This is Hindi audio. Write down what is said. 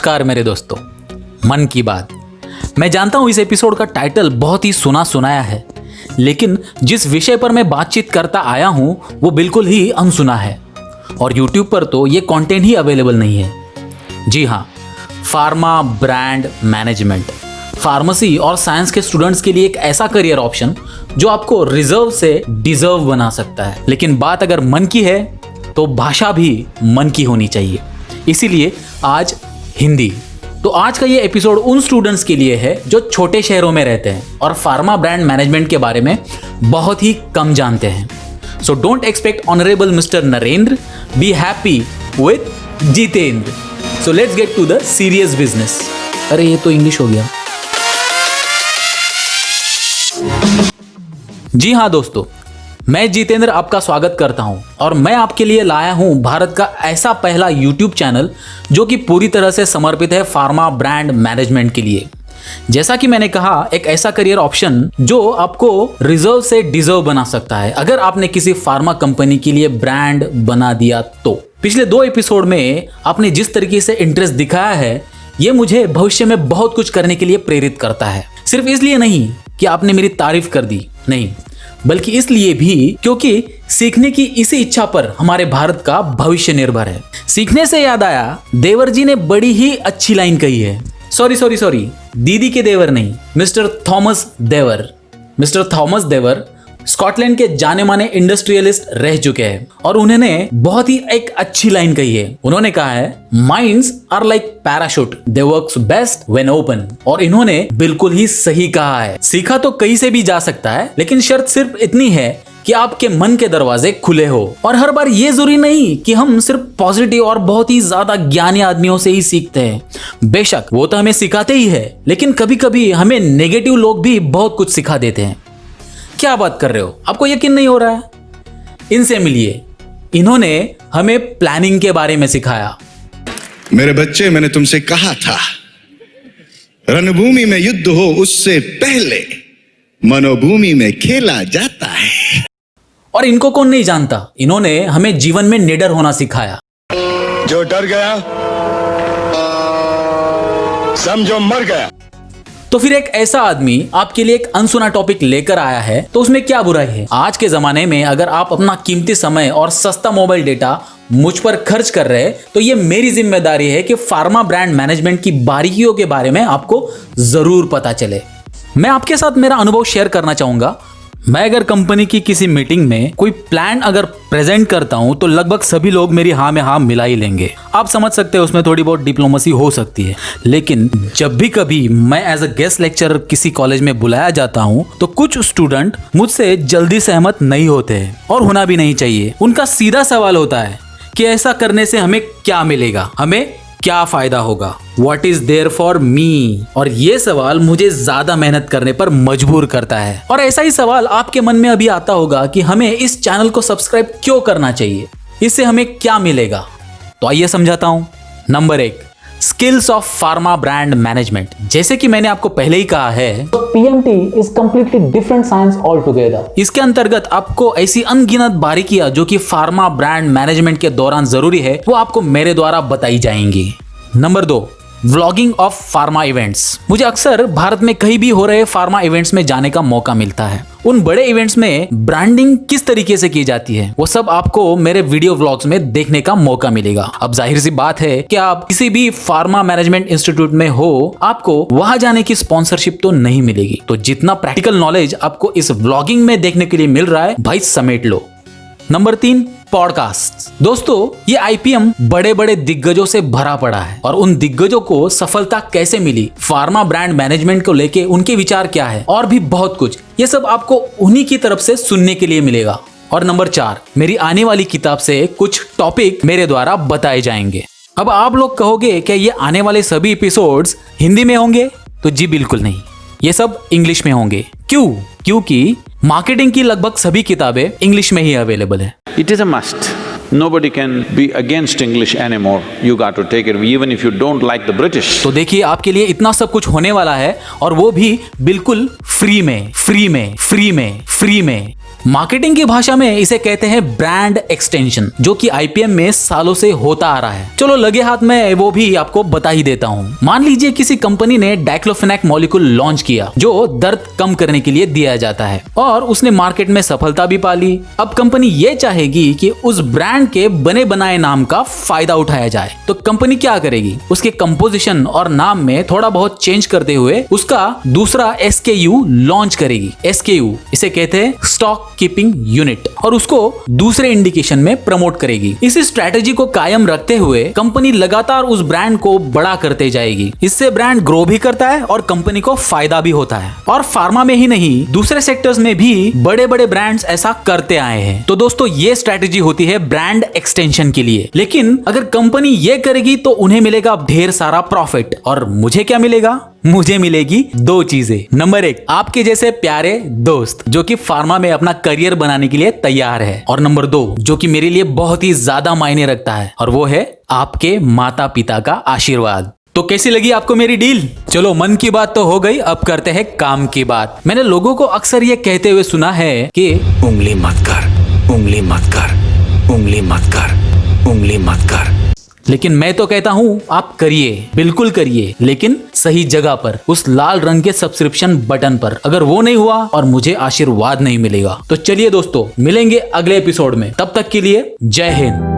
नमस्कार मेरे दोस्तों, मन की बात। मैं जानता हूं इस एपिसोड का टाइटल बहुत ही सुना सुनाया है, लेकिन जिस विषय पर मैं बातचीत करता आया हूं वो बिल्कुल ही अनसुना है और YouTube पर तो ये कंटेंट ही अवेलेबल नहीं है। जी हाँ, फार्मा ब्रांड मैनेजमेंट, फार्मेसी और साइंस के स्टूडेंट्स के लिए एक ऐसा करियर ऑप्शन जो आपको रिजर्व से डिजर्व बना सकता है। लेकिन बात अगर मन की है तो भाषा भी मन की होनी चाहिए, इसीलिए आज हिंदी। तो आज का ये एपिसोड उन स्टूडेंट्स के लिए है जो छोटे शहरों में रहते हैं और फार्मा ब्रांड मैनेजमेंट के बारे में बहुत ही कम जानते हैं। So don't expect honourable mister Narendra, be happy with Jitendra. So let's get to the serious business. अरे ये तो इंग्लिश हो गया। जी हाँ दोस्तों, मैं जितेंद्र आपका स्वागत करता हूं और मैं आपके लिए लाया हूं भारत का ऐसा पहला YouTube चैनल जो कि पूरी तरह से समर्पित है फार्मा ब्रांड मैनेजमेंट के लिए। जैसा कि मैंने कहा, एक ऐसा करियर ऑप्शन जो आपको रिजर्व से डिजर्व बना सकता है अगर आपने किसी फार्मा कंपनी के लिए ब्रांड बना दिया तो। पिछले 2 एपिसोड में आपने जिस तरीके से इंटरेस्ट दिखाया है, ये मुझे भविष्य में बहुत कुछ करने के लिए प्रेरित करता है। सिर्फ इसलिए नहीं कि आपने मेरी तारीफ कर दी, नहीं, बल्कि इसलिए भी क्योंकि सीखने की इसी इच्छा पर हमारे भारत का भविष्य निर्भर है। सीखने से याद आया, देवर जी ने बड़ी ही अच्छी लाइन कही है। सॉरी, दीदी के देवर नहीं, मिस्टर थॉमस देवर स्कॉटलैंड के जाने माने इंडस्ट्रियलिस्ट रह चुके हैं और उन्होंने बहुत ही एक अच्छी लाइन कही है। उन्होंने कहा है, minds are like parachute, they works best when open. और इन्होंने बिल्कुल ही सही कहा है। सीखा तो कहीं से भी जा सकता है, लेकिन शर्त सिर्फ इतनी है कि आपके मन के दरवाजे खुले हो। और हर बार ये जरूरी नहीं कि हम सिर्फ पॉजिटिव और बहुत ही ज्यादा ज्ञानी आदमियों से ही सीखते हैं। बेशक वो तो हमें सिखाते ही है, लेकिन कभी कभी हमें नेगेटिव लोग भी बहुत कुछ सिखा देते हैं। क्या बात कर रहे हो, आपको यकीन नहीं हो रहा है? इनसे मिलिए, इन्होंने हमें प्लानिंग के बारे में सिखाया। मेरे बच्चे, मैंने तुमसे कहा था, रणभूमि में युद्ध हो उससे पहले मनोभूमि में खेला जाता है। और इनको कौन नहीं जानता, इन्होंने हमें जीवन में निडर होना सिखाया। जो डर गया समझो मर गया। तो फिर एक ऐसा आदमी आपके लिए एक अनसुना टॉपिक लेकर आया है, तो उसमें क्या बुराई है? आज के जमाने में अगर आप अपना कीमती समय और सस्ता मोबाइल डेटा मुझ पर खर्च कर रहे हैं, तो ये मेरी जिम्मेदारी है कि फार्मा ब्रांड मैनेजमेंट की बारीकियों के बारे में आपको जरूर पता चले। मैं आपके साथ मेरा अनुभव शेयर करना चाहूंगा। मैं अगर कंपनी की किसी मीटिंग में कोई प्लान अगर प्रेजेंट करता हूं तो लगभग सभी लोग मेरी हाँ में हाँ मिला ही लेंगे। आप समझ सकते हैं उसमें थोड़ी बहुत डिप्लोमेसी हो सकती है। लेकिन जब भी कभी मैं एज अ गेस्ट लेक्चरर किसी कॉलेज में बुलाया जाता हूं तो कुछ स्टूडेंट मुझसे जल्दी सहमत नहीं होते हैं और होना भी नहीं चाहिए। उनका सीधा सवाल होता है कि ऐसा करने से हमें क्या मिलेगा, हमें क्या फायदा होगा, What is there for me? और ये सवाल मुझे ज्यादा मेहनत करने पर मजबूर करता है। और ऐसा ही सवाल आपके मन में अभी आता होगा कि हमें इस चैनल को सब्सक्राइब क्यों करना चाहिए, इससे हमें क्या मिलेगा। तो आइए समझाता हूं। Number 1, skills of pharma brand management. जैसे कि मैंने आपको पहले ही कहा है, PMT is completely different science all together. इसके अंतर्गत आपको ऐसी अनगिनत बारीकियां जो कि फार्मा ब्रांड मैनेजमेंट के दौरान जरूरी है, वो आपको मेरे द्वारा बताई जाएंगी। Number 2, vlogging of pharma events. मुझे अक्सर भारत में कहीं भी हो रहे फार्मा इवेंट्स में जाने का मौका मिलता है। उन बड़े इवेंट्स में ब्रांडिंग किस तरीके से की जाती है, वो सब आपको मेरे वीडियो व्लॉग्स में देखने का मौका मिलेगा। अब जाहिर सी बात है कि आप किसी भी फार्मा मैनेजमेंट इंस्टीट्यूट में हो, आपको वहां जाने की स्पॉन्सरशिप तो नहीं मिलेगी। तो जितना प्रैक्टिकल नॉलेज आपको इस व्लॉगिंग में देखने के लिए मिल रहा है, भाई समेट लो। Number 3, podcast. दोस्तों, ये IPM बड़े बड़े दिग्गजों से भरा पड़ा है और उन दिग्गजों को सफलता कैसे मिली, फार्मा ब्रांड मैनेजमेंट को लेके उनके विचार क्या है और भी बहुत कुछ, ये सब आपको उन्हीं की तरफ से सुनने के लिए मिलेगा। और नंबर 4, मेरी आने वाली किताब से कुछ टॉपिक मेरे द्वारा बताए जाएंगे। अब आप लोग कहोगे क्या ये आने वाले सभी एपिसोड्स हिंदी में होंगे? तो जी बिल्कुल नहीं, ये सब इंग्लिश में होंगे। क्यों? क्योंकि मार्केटिंग की लगभग सभी किताबें इंग्लिश में ही अवेलेबल है। It is a must. Nobody can be against English anymore. You got to take it, even if you don't like the British. तो देखिए, आपके लिए इतना सब कुछ होने वाला है और वो भी बिल्कुल फ्री में। मार्केटिंग की भाषा में इसे कहते हैं ब्रांड एक्सटेंशन, जो कि आईपीएम में सालों से होता आ रहा है। चलो लगे हाथ में वो भी आपको बता ही देता हूँ। मान लीजिए किसी कंपनी ने डाइक्लोफेनेक मॉलिक्यूल लॉन्च किया जो दर्द कम करने के लिए दिया जाता है, और उसने मार्केट में सफलता भी पा ली। अब कंपनी ये चाहेगी कि उस ब्रांड के बने बनाए नाम का फायदा उठाया जाए, तो कंपनी क्या करेगी, उसके कंपोजिशन और नाम में थोड़ा बहुत चेंज करते हुए उसका दूसरा SKU लॉन्च करेगी। SKU इसे कहते हैं स्टॉक कीपिंग यूनिट, और उसको दूसरे इंडिकेशन में प्रमोट करेगी। इस स्ट्रैटेजी को कायम रखते हुए कंपनी लगातार उस ब्रांड को बड़ा करते जाएगी। इससे ब्रांड ग्रो भी करता है और कंपनी को फायदा भी होता है। और फार्मा में ही नहीं, दूसरे सेक्टर्स में भी बड़े बड़े ब्रांड्स ऐसा करते आए हैं। तो दोस्तों ये स्ट्रैटेजी होती है ब्रांड एक्सटेंशन के लिए। लेकिन अगर कंपनी ये करेगी तो उन्हें मिलेगा ढेर सारा प्रॉफिट, और मुझे क्या मिलेगा? मुझे मिलेगी दो चीजें। नंबर 1, आपके जैसे प्यारे दोस्त जो कि फार्मा में अपना करियर बनाने के लिए तैयार है, और नंबर 2 जो कि मेरे लिए बहुत ही ज्यादा मायने रखता है, और वो है आपके माता पिता का आशीर्वाद। तो कैसी लगी आपको मेरी डील? चलो मन की बात तो हो गई, अब करते हैं काम की बात। मैंने लोगों को अक्सर ये कहते हुए सुना है कि उंगली मत कर, उंगली मत कर, उंगली मत कर, उंगली मत कर। लेकिन मैं तो कहता हूँ आप करिए, बिल्कुल करिए, लेकिन सही जगह पर, उस लाल रंग के सब्सक्रिप्शन बटन पर। अगर वो नहीं हुआ और मुझे आशीर्वाद नहीं मिलेगा तो चलिए दोस्तों, मिलेंगे अगले एपिसोड में। तब तक के लिए जय हिंद।